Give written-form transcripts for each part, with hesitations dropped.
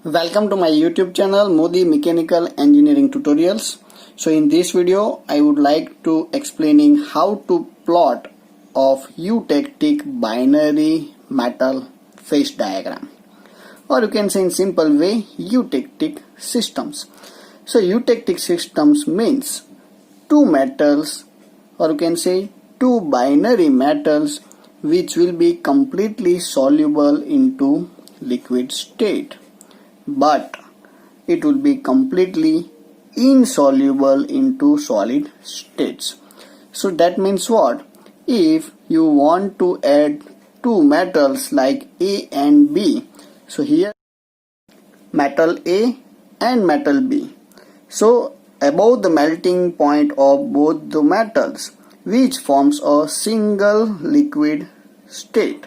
Welcome to my YouTube channel Modi Mechanical Engineering Tutorials. So in this video I would like to explaining how to plot of eutectic binary metal phase diagram, or you can say in simple way eutectic systems. So eutectic systems means two metals, or you can say two binary metals which will be completely soluble into liquid state, but it will be completely insoluble into solid states. So that means what? If you want to add two metals like A and B, so here metal A and metal B, so above the melting point of both the metals, which forms a single liquid state,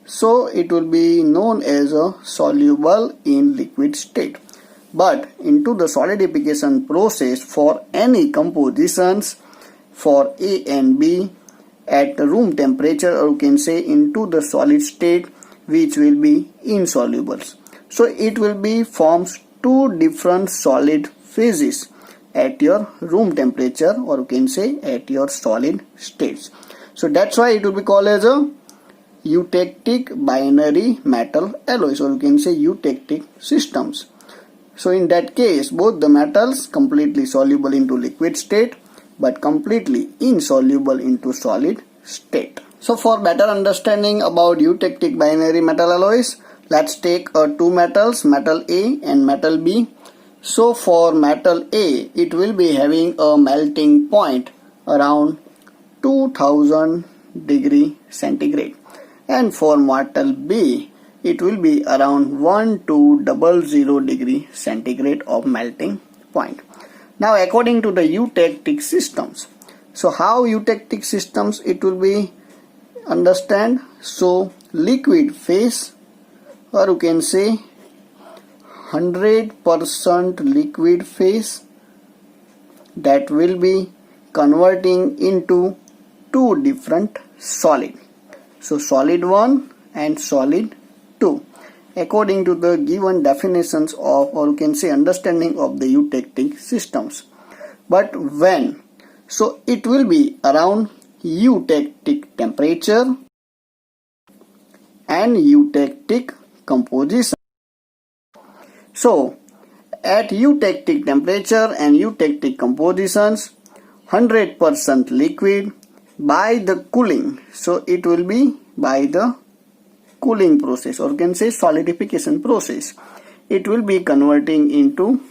so it will be known as a soluble in liquid state. But into the solidification process for any compositions for A and B at room temperature, or you can say into the solid state, which will be insoluble. So it will be forms two different solid phases at your room temperature, or you can say at your solid states. So that's why it will be called as a eutectic binary metal alloys, or you can say eutectic systems. So in that case, both the metals completely soluble into liquid state but completely insoluble into solid state. So for better understanding about eutectic binary metal alloys, let's take two metals, metal A and metal B. So for metal A, it will be having a melting point around 2000 degree centigrade, and for metal B, it will be around 1200 degree centigrade of melting point. Now according to the eutectic systems, so how eutectic systems it will be understand? So liquid phase, or you can say 100% liquid phase, that will be converting into two different solid. So solid 1 and solid 2 according to the given definitions of, or you can say understanding of the eutectic systems. But when? So it will be around eutectic temperature and eutectic composition. So at eutectic temperature and eutectic compositions, 100% liquid by the cooling, so it will be by the cooling process, or you can say solidification process, it will be converting into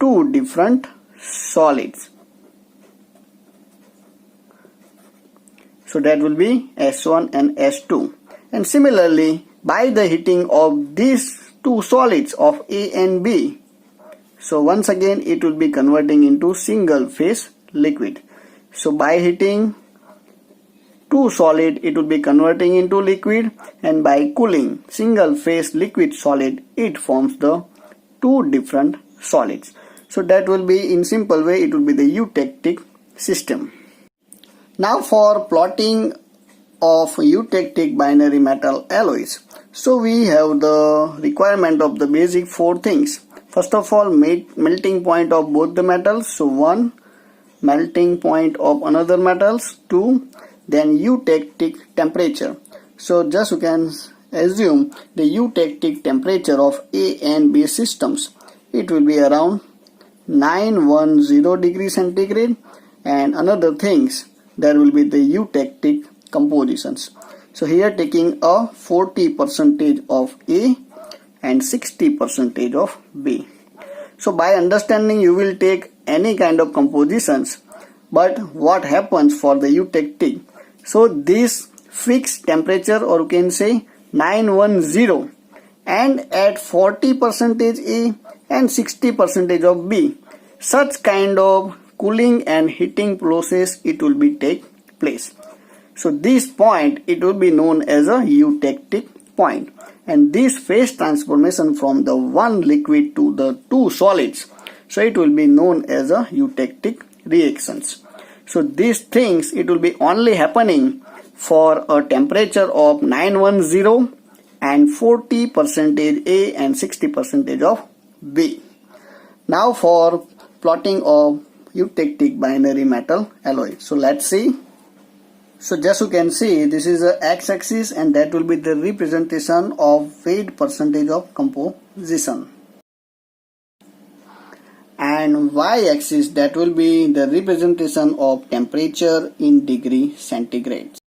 two different solids. So that will be S1 and S2, and similarly by the heating of these two solids of A and B, so once again it will be converting into single phase liquid. So by heating two solid, it will be converting into liquid, and by cooling single phase liquid solid, it forms the two different solids. So that will be in simple way, it will be the eutectic system. Now for plotting of eutectic binary metal alloys, so we have the requirement of the basic four things. First of all, melting point of both the metals, so 1, melting point of another metals, 2, then eutectic temperature. So just you can assume the eutectic temperature of A and B systems, it will be around 910 degrees centigrade, and another things, there will be the eutectic compositions. So here taking a 40% of A and 60% of B. So by understanding you will take any kind of compositions, but what happens for the eutectic? So this fixed temperature, or you can say 910, and at 40% A and 60% of B, such kind of cooling and heating process it will be take place. So this point it will be known as a eutectic point, and this phase transformation from the one liquid to the two solids, so it will be known as a eutectic reactions. So these things it will be only happening for a temperature of 910 and 40% A and 60% of B. Now for plotting of eutectic binary metal alloy. So let's see. So just you can see, this is a x-axis and that will be the representation of weight percentage of composition. And y-axis, that will be the representation of temperature in degree centigrade.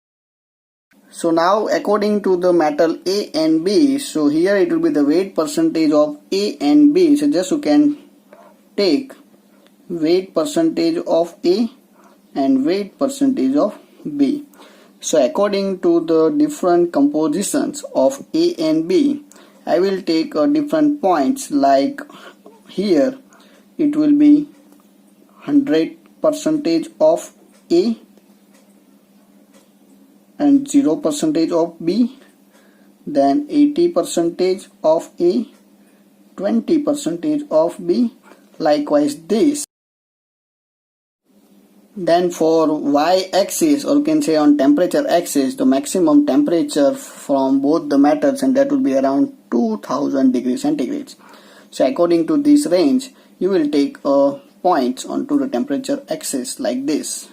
So now according to the metal A and B, so here it will be the weight percentage of A and B. So just you can take weight percentage of A and weight percentage of B. So according to the different compositions of A and B, I will take different points, like here it will be 100% of A and 0% of B, then 80% of A, 20% of B, likewise this. Then for y-axis, or you can say on temperature axis, the maximum temperature from both the metals, and that will be around 2000 degrees centigrade. So according to this range, you will take points onto the temperature axis like this: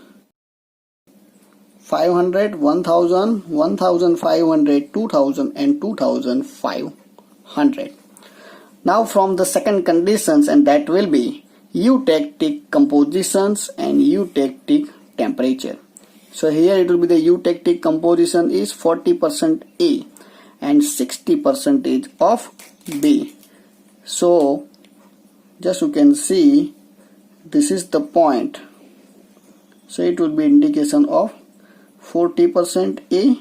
500, 1000, 1500, 2000 and 2500. Now from the second conditions, and that will be eutectic compositions and eutectic temperature. So here it will be the eutectic composition is 40% A and 60% of B. So just you can see, this is the point. So it will be indication of 40% A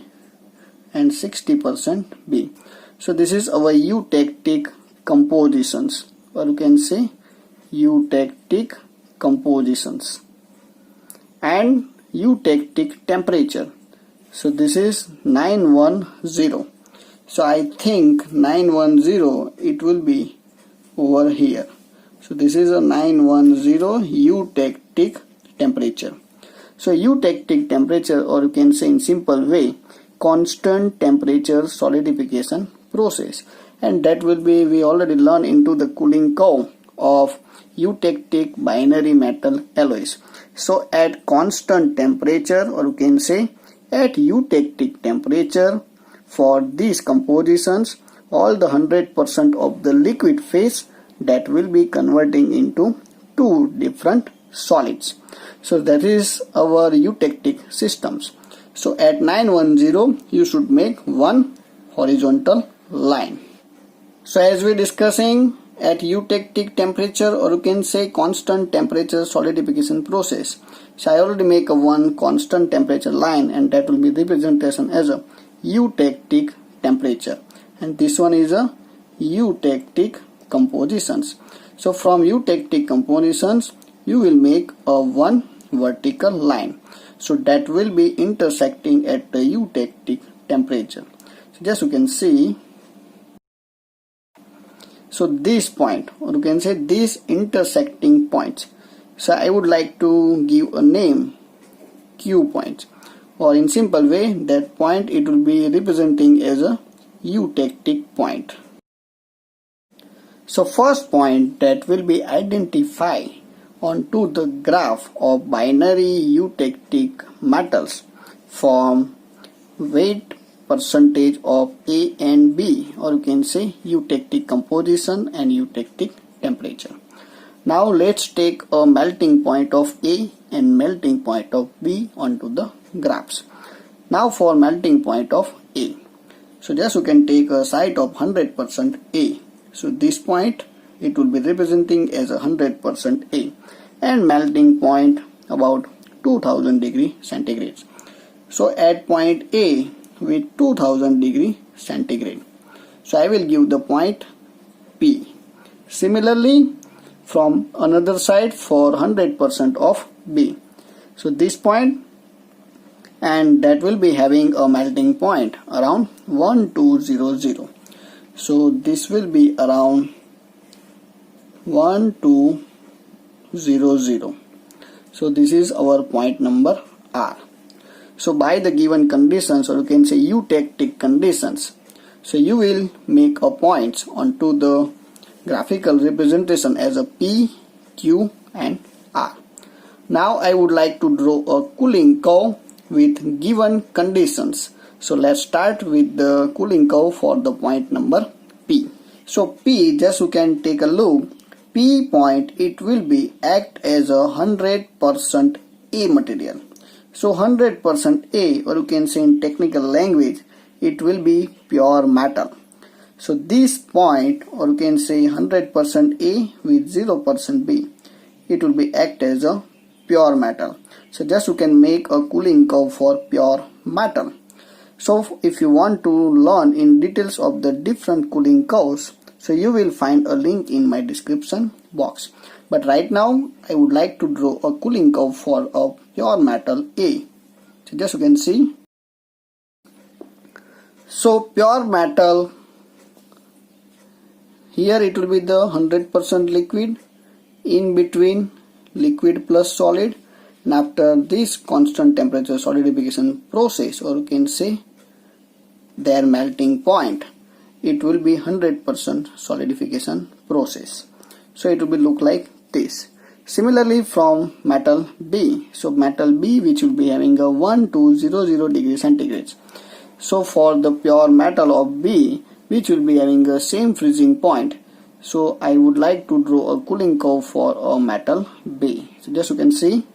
and 60% B. So this is our eutectic compositions, or you can say eutectic compositions, and eutectic temperature. So this is 910. So I think 910 it will be over here. So this is a 910 eutectic temperature. So eutectic temperature, or you can say in simple way, constant temperature solidification process, and that will be, we already learned into the cooling curve of eutectic binary metal alloys. So at constant temperature, or you can say at eutectic temperature, for these compositions, all the 100% of the liquid phase, that will be converting into two different solids. So that is our eutectic systems. So at 910 you should make one horizontal line. So as we discussing at eutectic temperature, or you can say constant temperature solidification process, so I already make a one constant temperature line, and that will be representation as a eutectic temperature, and this one is a eutectic compositions. So from eutectic compositions you will make a one vertical line, so that will be intersecting at the eutectic temperature. So just you can see, so this point, or you can say these intersecting points, so I would like to give a name Q point, or in simple way, that point it will be representing as a eutectic point. So first point that will be identified onto the graph of binary eutectic metals from weight percentage of A and B, or you can say eutectic composition and eutectic temperature. Now let's take a melting point of A and melting point of B onto the graphs. Now for melting point of A, so just you can take a site of 100% A. So this point it will be representing as 100% A, and melting point about 2000 degree centigrade. So at point A with 2000 degree centigrade, so I will give the point P. Similarly from another side for 100% of B, so this point, and that will be having a melting point around 1200. So this will be around 1200. So this is our point number R. So by the given conditions, or you can say eutectic conditions, So you will make a points onto the graphical representation as a P, Q and R. Now I would like to draw a cooling curve with given conditions. So let's start with the cooling curve for the point number P. So P, just you can take a look, P point, it will be act as a 100% A material. So 100% A, or you can say in technical language, it will be pure metal. So this point, or you can say 100% A with 0% B, it will be act as a pure metal. So just you can make a cooling curve for pure metal. So if you want to learn in details of the different cooling curves, so you will find a link in my description box. But right now I would like to draw a cooling curve for a pure metal A. So just you can see. So pure metal, here it will be the 100% liquid, in between liquid plus solid, and after this constant temperature solidification process, or you can say their melting point, it will be 100% solidification process. So it will be look like this. Similarly from metal B, so metal B which will be having a 1200 degrees centigrade. So for the pure metal of B, which will be having the same freezing point, so I would like to draw a cooling curve for a metal B. So just you can see.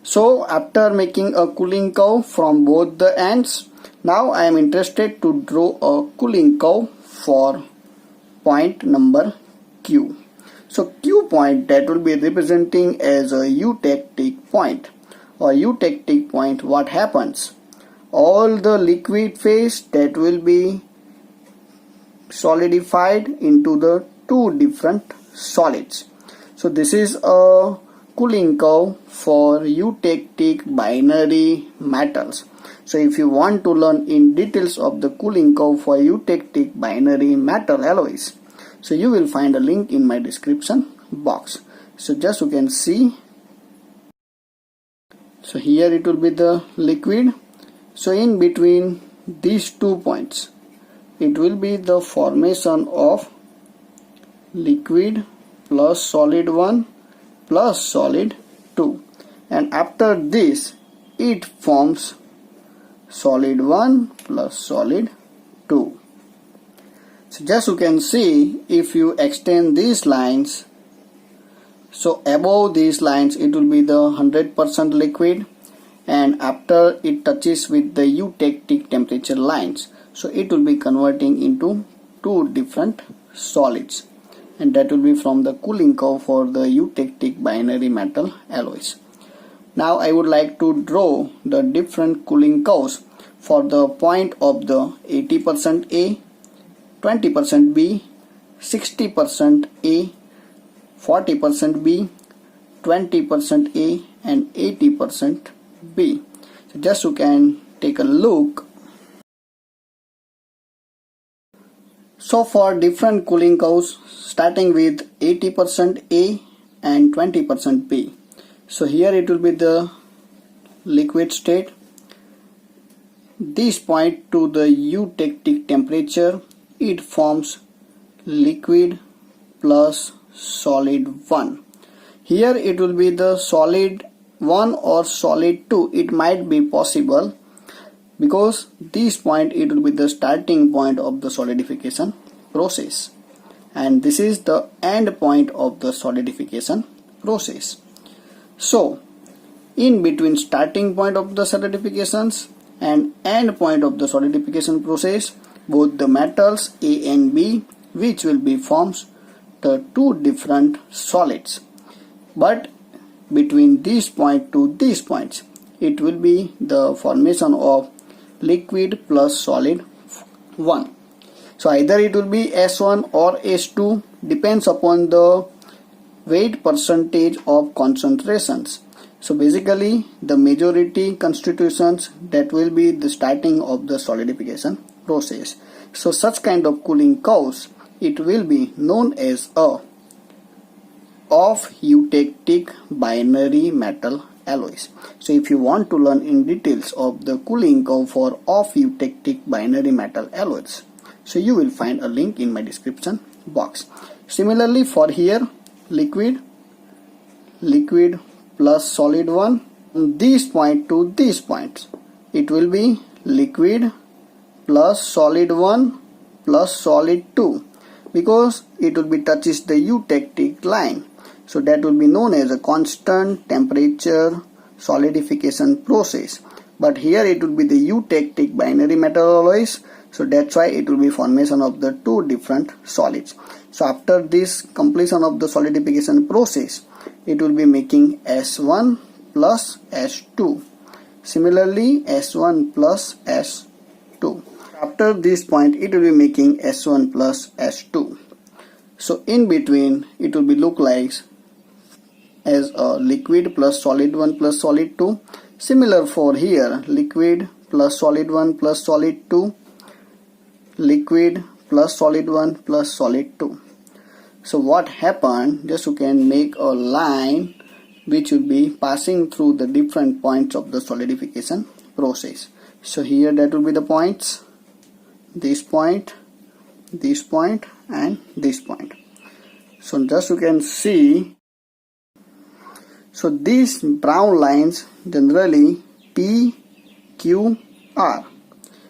So after making a cooling curve from both the ends, now I am interested to draw a cooling curve for point number Q. So Q point, that will be representing as a eutectic point. Or eutectic point, what happens? All the liquid phase that will be solidified into the two different solids. So this is a cooling curve for eutectic binary metals. So if you want to learn in details of the cooling curve for eutectic binary metal alloys, so you will find a link in my description box. So just you can see. So here it will be the liquid. So in between these 2 points, it will be the formation of liquid plus solid 1 plus solid 2, and after this it forms solid 1 plus solid 2. So just you can see, if you extend these lines, so above these lines it will be the 100% liquid, and after it touches with the eutectic temperature lines, so it will be converting into two different solids, and that will be from the cooling curve for the eutectic binary metal alloys. Now I would like to draw the different cooling curves for the point of the 80% A, 20% B, 60% A, 40% B, 20% A and 80% B. So just you can take a look. So for different cooling curves, starting with 80% A and 20% B. So here it will be the liquid state. This point to the eutectic temperature, it forms liquid plus solid 1. Here it will be the solid 1 or solid 2. It might be possible because this point it will be the starting point of the solidification process, and this is the end point of the solidification process. So in between starting point of the solidifications and end point of the solidification process, both the metals A and B, which will be forms the two different solids, but between this point to these points it will be the formation of liquid plus solid 1. So either it will be S1 or S2, depends upon the weight percentage of concentrations. So basically the majority constitutions, that will be the starting of the solidification process. So such kind of cooling curves, it will be known as a of eutectic binary metal alloys. So if you want to learn in details of the cooling curve for eutectic binary metal alloys, so you will find a link in my description box. Similarly for here, liquid plus solid 1, from this point to this point, it will be liquid plus solid 1 plus solid 2, because it will be touches the eutectic line. So that will be known as a constant temperature solidification process. But here it will be the eutectic binary metal alloys. So that's why it will be formation of the two different solids. So after this completion of the solidification process, it will be making S1 plus S2. Similarly, S1 plus S2. After this point, it will be making S1 plus S2. So in between, it will be look like as a liquid plus solid 1 plus solid 2. Similar for here, liquid plus solid 1 plus solid 2, liquid plus solid 1 plus solid 2. So what happened, just you can make a line which will be passing through the different points of the solidification process. So here that will be the points, this point, and this point. So just you can see, so these brown lines generally P, Q, R.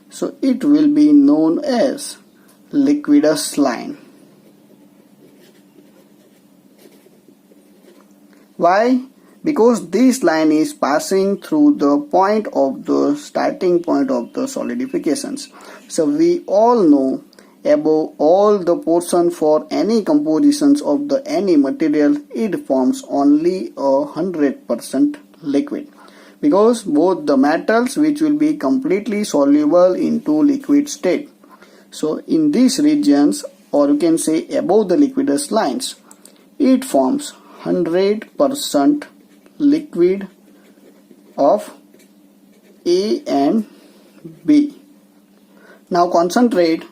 So it will be known as liquidus line. Why? Because this line is passing through the point of the starting point of the solidifications. So we all know above all the portion for any compositions of the any material, it forms only 100% liquid, because both the metals which will be completely soluble into liquid state. So in these regions, or you can say above the liquidus lines, it forms 100% liquid of A and B. Now concentrate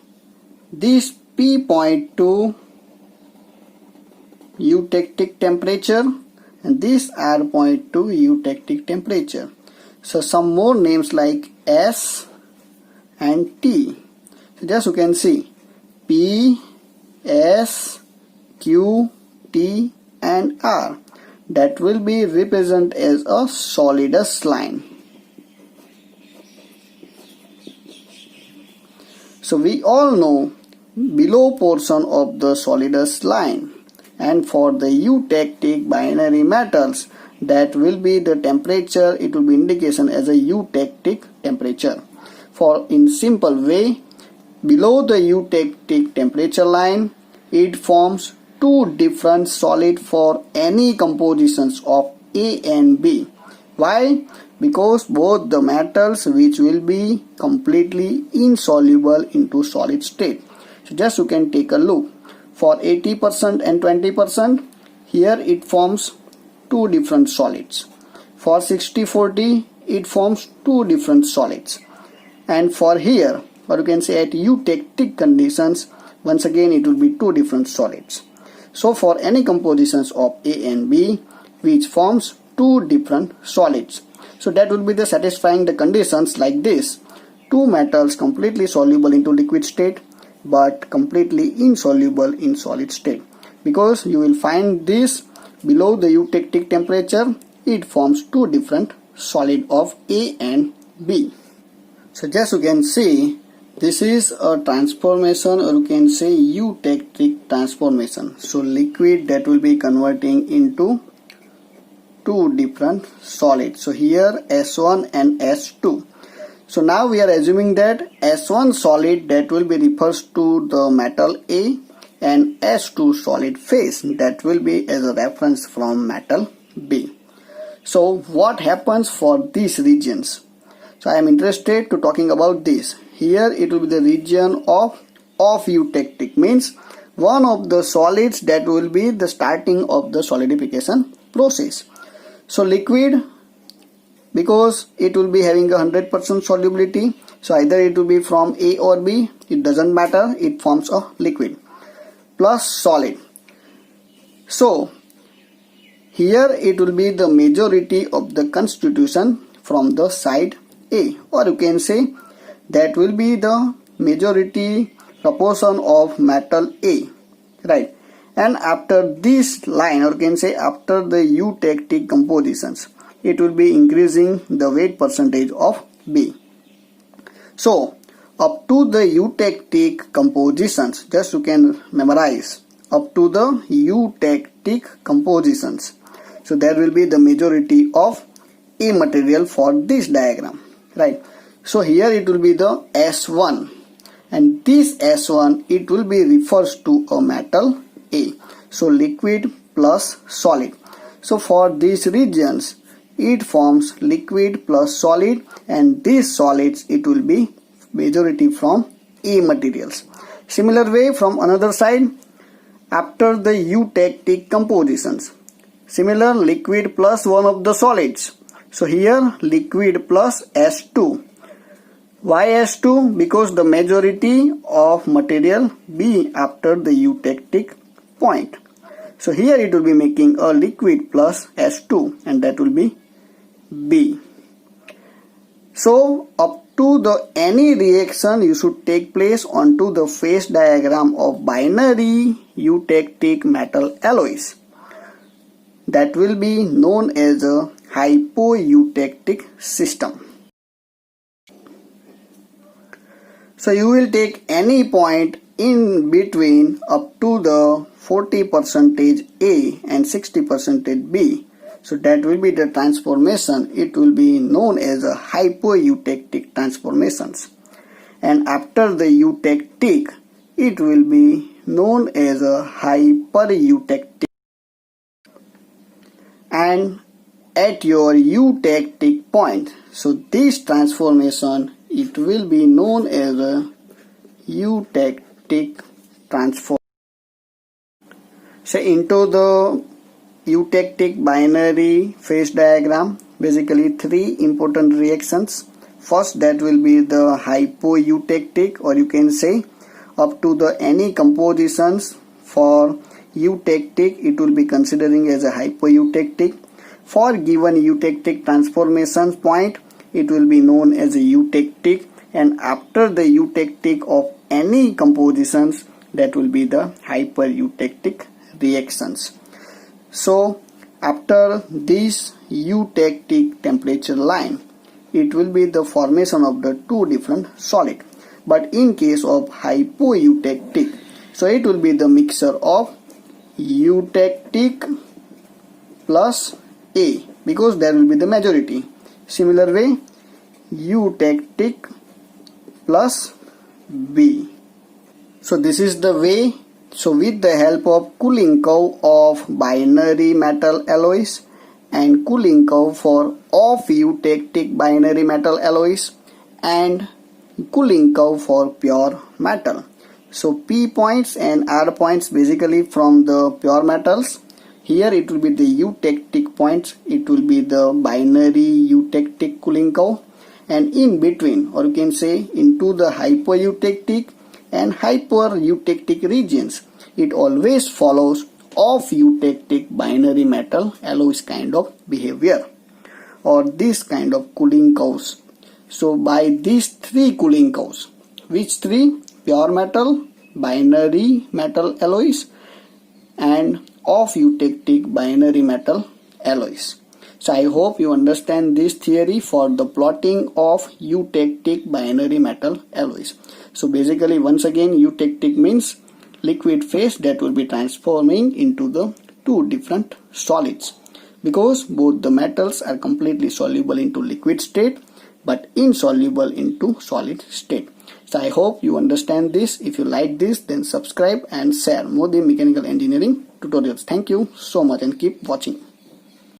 this P point to eutectic temperature and this R point to eutectic temperature. So some more names like S and T. So just you can see P, S, Q, T and R, that will be represented as a solidus line. So we all know below portion of the solidus line, and for the eutectic binary metals, that will be the temperature, it will be indication as a eutectic temperature. For in simple way, below the eutectic temperature line, it forms two different solid for any compositions of A and B. Why? Because both the metals which will be completely insoluble into solid state. So just you can take a look. For 80% and 20%, here it forms two different solids. For 60-40, it forms two different solids. And for here, or you can say at eutectic conditions, once again it will be two different solids. So for any compositions of A and B, which forms two different solids. So that will be the satisfying the conditions like this. Two metals completely soluble into liquid state, but completely insoluble in solid state. Because you will find this below the eutectic temperature, it forms two different solid of A and B. So just you can see, this is a transformation, or you can say eutectic transformation. So liquid that will be converting into two different solids. So here S1 and S2. So now we are assuming that S1 solid that will be refers to the metal A, and S2 solid phase that will be as a reference from metal B. So what happens for these regions? So I am interested to talking about this. Here it will be the region of eutectic, means one of the solids that will be the starting of the solidification process. So liquid, because it will be having 100% solubility, so either it will be from A or B, it doesn't matter, it forms a liquid, plus solid. So here it will be the majority of the constitution from the side A, or you can say that will be the majority proportion of metal A, right? And after this line, or you can say after the eutectic compositions, it will be increasing the weight percentage of B. So up to the eutectic compositions, just you can memorize up to the eutectic compositions. So there will be the majority of A material for this diagram, right? So here it will be the S1, and this S1 it will be refers to a metal A. So liquid plus solid. So for these regions it forms liquid plus solid, and these solids it will be majority from A materials. Similar way from another side, after the eutectic compositions, similar liquid plus one of the solids. So here liquid plus S2. Why S2? Because the majority of material B after the eutectic point. So here it will be making a liquid plus S2, and that will be B. So up to the any reaction you should take place onto the phase diagram of binary eutectic metal alloys. That will be known as a hypoeutectic system. So you will take any point in between up to the 40% A and 60% B. So that will be the transformation. It will be known as a hypoeutectic transformations. And after the eutectic, it will be known as a hypereutectic. And at your eutectic point, so this transformation it will be known as a eutectic transformation. So into the eutectic binary phase diagram, basically three important reactions. First, that will be the hypoeutectic, or you can say up to the any compositions for eutectic, it will be considering as a hypoeutectic. For given eutectic transformation point, it will be known as a eutectic, and after the eutectic of any compositions, that will be the hypereutectic reactions. So after this eutectic temperature line, it will be the formation of the two different solid. But in case of hypoeutectic, so it will be the mixture of eutectic plus A, because there will be the majority. Similar way, eutectic plus B. So this is the way. So with the help of cooling curve of binary metal alloys and cooling curve for off eutectic binary metal alloys and cooling curve for pure metal. So P points and R points basically from the pure metals. Here it will be the eutectic points, it will be the binary eutectic cooling curve, and in between, or you can say into the hypoeutectic and hypereutectic regions, it always follows off eutectic binary metal alloys kind of behavior or this kind of cooling curves. So by these three cooling curves, which three? Pure metal, binary metal alloys, and off eutectic binary metal alloys. So I hope you understand this theory for the plotting of eutectic binary metal alloys. So basically, once again, eutectic means liquid phase that will be transforming into the two different solids, because both the metals are completely soluble into liquid state but insoluble into solid state. So I hope you understand this. If you like this, then subscribe and share more the mechanical engineering tutorials. Thank you so much and keep watching.